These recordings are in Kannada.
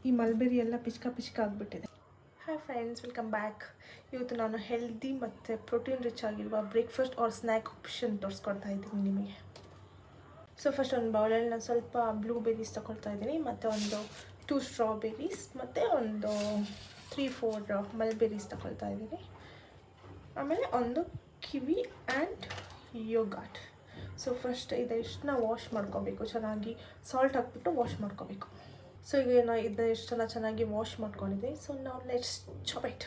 ಈ ಮಲ್ಬೆರಿ ಎಲ್ಲ ಪಿಚ್ಕ ಆಗಿಬಿಟ್ಟಿದೆ. Hi friends, welcome back. ಇವತ್ತು ನಾನು ಹೆಲ್ದಿ ಮತ್ತು ಪ್ರೋಟೀನ್ ರಿಚ್ ಆಗಿರುವ ಬ್ರೇಕ್ಫಾಸ್ಟ್ ಆರ್ ಸ್ನ್ಯಾಕ್ ಆಪ್ಷನ್ ತೋರಿಸ್ಕೊಡ್ತಾ ಇದ್ದೀನಿ ನಿಮಗೆ. ಸೊ ಫಸ್ಟ್ ಒಂದು ಬೌಲಲ್ಲಿ ನಾನು ಸ್ವಲ್ಪ ಬ್ಲೂಬೆರೀಸ್ ತಗೊಳ್ತಾ ಇದ್ದೀನಿ, ಮತ್ತು ಒಂದು 2 ಸ್ಟ್ರಾಬೆರೀಸ್ ಮತ್ತು ಒಂದು 3-4 ಮಲ್ಬೆರೀಸ್ ತಗೊಳ್ತಾ ಇದ್ದೀನಿ. ಆಮೇಲೆ ಒಂದು kiwi and yogurt. So first ಇದೆಷ್ಟನ್ನ ವಾಶ್ ಮಾಡ್ಕೋಬೇಕು, ಚೆನ್ನಾಗಿ ಸಾಲ್ಟ್ ಹಾಕ್ಬಿಟ್ಟು ವಾಶ್ ಮಾಡ್ಕೋಬೇಕು. ಸೊ ಈಗ ನಾನು ಇದನ್ನ ಎಷ್ಟೆಲ್ಲ ಚೆನ್ನಾಗಿ ವಾಶ್ ಮಾಡ್ಕೊಂಡಿದ್ದೆ. ಸೊ ನಾವು let's chop it.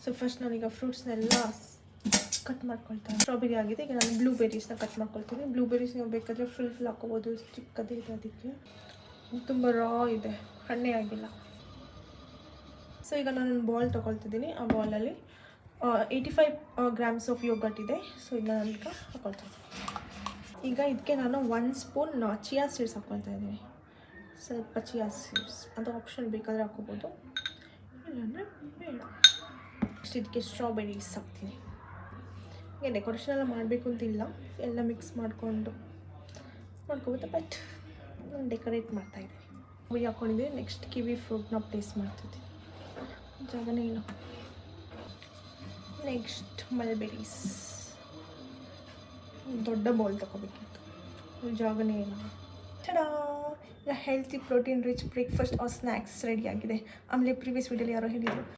So first ನಾನೀಗ ಫ್ರೂಟ್ಸ್ನೆಲ್ಲ ಕಟ್ ಮಾಡ್ಕೊಳ್ತೀನಿ. ಸ್ಟ್ರಾಬೆರಿ ಆಗಿದೆ, ಈಗ ನಾನು ಬ್ಲೂಬೆರೀಸ್ನ ಕಟ್ ಮಾಡ್ಕೊಳ್ತೀನಿ. ಬ್ಲೂಬೆರೀಸ್ ನೀವು ಬೇಕಾದರೆ ಫುಲ್ ಹಾಕೋಬೋದು, ಚಿಕ್ಕದೇ ಇದೆ ಅದಕ್ಕೆ. ತುಂಬ ರಾ ಇದೆ, ಹಣ್ಣೇ ಆಗಿಲ್ಲ. ಸೊ ಈಗ ನಾನೊಂದು ಬಾಲ್ ತೊಗೊಳ್ತಿದ್ದೀನಿ. ಆ ಬಾಲಲ್ಲಿ 85 ಗ್ರಾಮ್ಸ್ ಆಫ್ ಯೋಗಟ್ ಇದೆ. ಸೊ ಇದನ್ನ ನಾನೀಗ ಹಾಕೊಳ್ತಾ ಇದ್ದೀನಿ. ಈಗ ಇದಕ್ಕೆ ನಾನು 1 ಸ್ಪೂನ್ ಚಿಯಾ ಸೀಡ್ಸ್ ಹಾಕ್ಕೊಳ್ತಾ ಇದ್ದೀನಿ. ಸ್ವಲ್ಪ ಚಿಯಾ ಸೀಡ್ಸ್, ಅದು ಆಪ್ಷನ್ ಬೇಕಾದರೆ ಹಾಕೋಬೋದು, ಇಲ್ಲಾಂದರೆ ಬೇಡ. ನೆಕ್ಸ್ಟ್ ಇದಕ್ಕೆ ಸ್ಟ್ರಾಬೆರೀಸ್ ಹಾಕ್ತೀನಿ. ಹೀಗೆ ಡೆಕೋರೇಷನ್ ಎಲ್ಲ ಮಾಡಬೇಕು ಅಂತಿಲ್ಲ, ಎಲ್ಲ ಮಿಕ್ಸ್ ಮಾಡ್ಕೋಬೋದು. ಬಟ್ ನಾನು ಡೆಕೋರೇಟ್ ಮಾಡ್ತಾಯಿದ್ದೀನಿ. ಕಿವಿ ಹಾಕ್ಕೊಂಡಿದ್ದೀನಿ. ನೆಕ್ಸ್ಟ್ ಕಿವಿ ಫ್ರೂಟ್ನ ಪ್ಲೇಸ್ ಮಾಡ್ತಿದ್ದೀನಿ, ಜಾಗನೇ ಇಲ್ಲ. ನೆಕ್ಸ್ಟ್ ಮಲ್ಬೆರೀಸ್, ದೊಡ್ಡ ಬೌಲ್ ತೊಗೋಬೇಕಿತ್ತು, ಜಾಗನೇ ಇಲ್ಲ. Tada, healthy protein rich breakfast or snacks ರೆಡಿಯಾಗಿದೆ. ಆಮೇಲೆ ಪ್ರೀವಿಯಸ್ ವೀಡಿಯೋಲಿ ಯಾರೋ ಹೇಳಿದರು